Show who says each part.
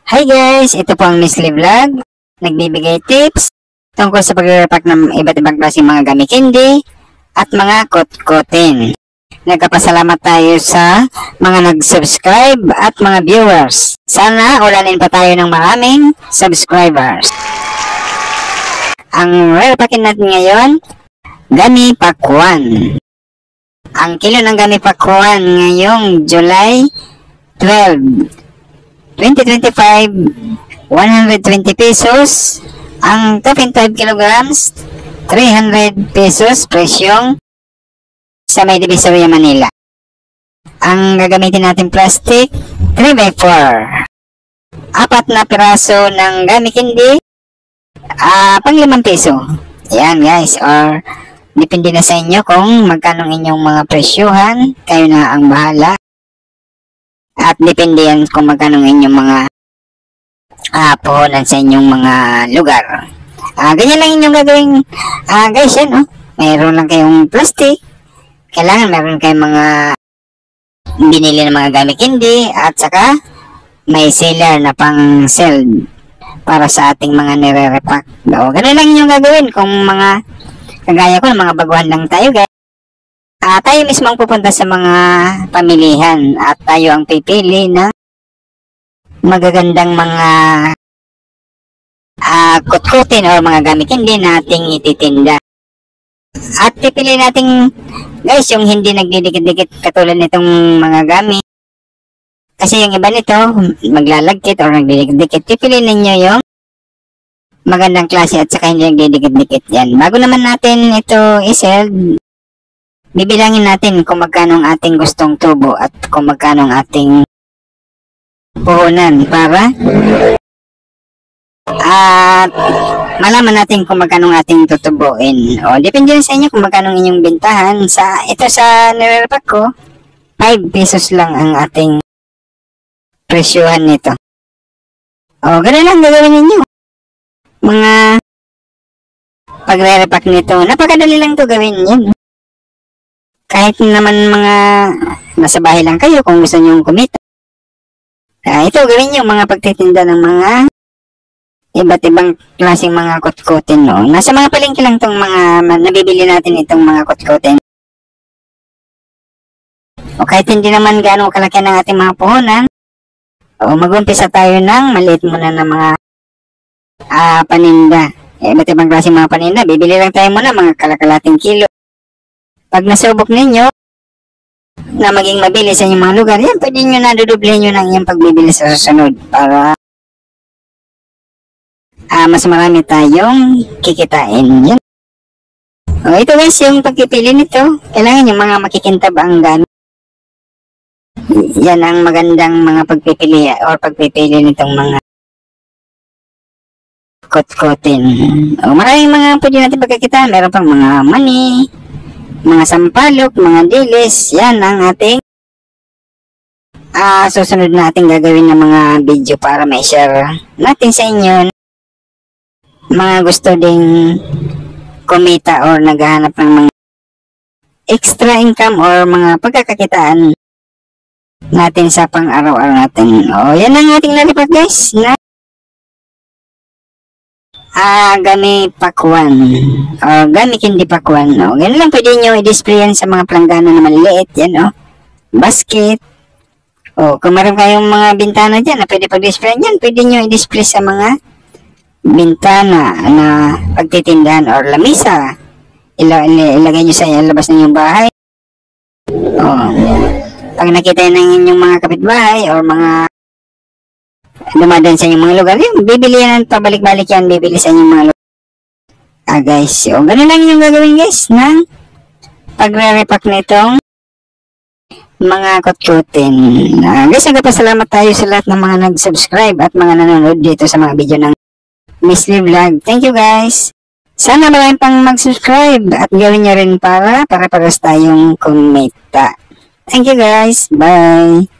Speaker 1: Hi guys! Ito po ang Miss Lee Vlog. Nagbibigay tips tungkol sa pagre-repack ng iba't ibang klaseng mga gummy candy at mga kotkotin. Nagkapasalamat tayo sa mga nag-subscribe at mga viewers. Sana ulanin pa tayo ng maraming subscribers. Ang re-repackin natin ngayon, gummy pakwan. Ang kilo ng gummy pakwan ngayong July 12, 2025, 120 pesos. Ang 2.5 kilograms, 300 pesos presyong sa May Divisoria, Manila. Ang gagamitin natin plastic, 3x4. 4 na piraso ng gummy candy, pang 5 peso. Yan guys, or depende na sa inyo kung magkano inyong mga presyuhan. Kayo na ang bahala. At depende yan kung magkano inyong mga puhunan sa inyong mga lugar. Ganyan lang inyong gagawin. Guys, yan, mayroon lang kayong plastic. Kailangan mayroon kayong mga binili ng mga gummy candy. At saka may sealer na pang sell para sa ating mga nire-repack. Ganyan lang inyong gagawin kung mga kagaya ko, mga baguhan lang tayo guys. Tayo mismo ang pupunta sa mga pamilihan at tayo ang pipili ng magagandang mga kutkutin o mga gummy candy na ating ititinda. At pipili natin guys yung hindi nagdidikit-dikit katulad nitong mga gummy. Kasi yung iba nito maglalagkit o nagdidikit-dikit. Pipili ninyo yung magandang klase at saka hindi nagdidikit-dikit yan. Bago naman natin ito i-sell, bibilangin natin kung magkano ang ating gustong tubo at kung magkano ang ating puhunan para at malaman natin kung magkano ang ating tutubuin. Depende sa inyo kung magkano inyong bintahan. Ito sa nire-repack ko, 5 pesos lang ang ating presyuhan nito. Ganun lang gagawin ninyo. Mga pagre-repack nito, napakadali lang to gawin yan. Kahit naman mga nasa bahay lang kayo kung gusto nyo kumita. Ito gawin nyo mga pagtitinda ng mga iba't ibang klaseng mga kutkutin. Nasa mga palengke lang itong mga nabibili natin itong mga kutkutin. Kahit hindi naman gaano kalaki ng ating mga puhunan, mag-umpisa tayo ng maliit muna ng mga paninda. Iba't ibang klaseng mga paninda. Bibili lang tayo muna mga kalakalating kilo. Pag nasubok ninyo na maging mabilis sa inyong mga lugar, yan, pwede nyo na duduble nyo ng iyong pagbibili sa susunod para mas marami tayong kikitain. Yan. Ito guys, yung pagpipili nito, kailangan yung mga makikintab ang gamit. Yan ang magandang mga pagpipili or pagpipili nitong mga kotkotin. Maraming mga pwede natin pagkakitaan. Meron pang mga mani, mga sampalok, mga dilis. Yan ang ating susunod na ating gagawin ng mga video para may share natin sa inyo mga gusto ding kumita or naghahanap ng mga extra income or mga pagkakakitaan natin sa pang-araw-araw natin. Yan ang ating nalipat guys na gummy pakwan o gummy candy pakwan. Ganun lang pwede nyo i-display yan sa mga planggana na maliliit. Yan basket. Kung meron kayong mga bintana dyan na pwede pag-display yan, pwede nyo i-display sa mga bintana na pagtitindahan or lamisa. Ilagay nyo sa labas ng inyong bahay. Pag nakita ng inyong mga kapitbahay or mga dumadaan sa inyong mga lugar, yung bibili yan, pabalik-balik yan, bibili sa inyong mga lugar. Guys, ganun lang yung gagawin guys ng pagre-repack nitong mga kutkutin. Guys, nagpasalamat tayo sa lahat ng mga nag-subscribe at mga nanonood dito sa mga video ng Miss Lee Vlog. Thank you guys. Sana marami pang mag-subscribe at gawin nyo rin para paras tayong kumita. Thank you guys. Bye.